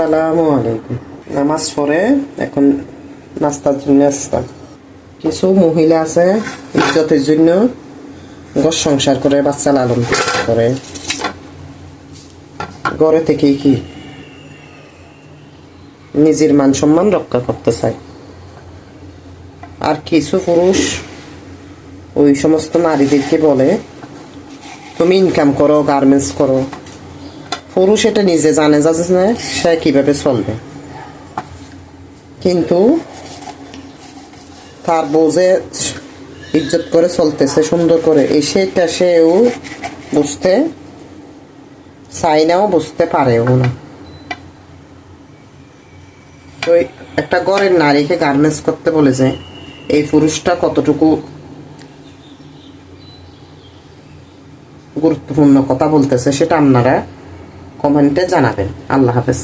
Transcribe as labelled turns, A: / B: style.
A: আসসালামু আলাইকুম। নামাজ পড়ে এখন নাস্তার জন্য আসতাম। কিছু মহিলা আছে ইজ্জতের জন্য ঘর সংসার করে, বাচ্চা লালন করে, ঘরে থেকেই কি নিজের মান সম্মান রক্ষা করতে চায়। আর কিছু পুরুষ ওই সমস্ত নারীদেরকে বলে তুমি ইনকাম করো, গার্মেন্টস করো। পুরুষ এটা নিজে জানে যে সে কিভাবে চলবে, কিন্তু তার বোঝে ইজ্জত করে চলতেছে সুন্দর করে, সেটা সেও বুঝতে চাই নাও, বুঝতে পারেও না। তো একটা ঘরের নারীকে গার্মেন্টস করতে বলে যে এই পুরুষটা কতটুকু গুরুত্বপূর্ণ কথা বলতেছে সেটা আপনারা কমেন্টে জানাবেন। আল্লাহ হাফেজ।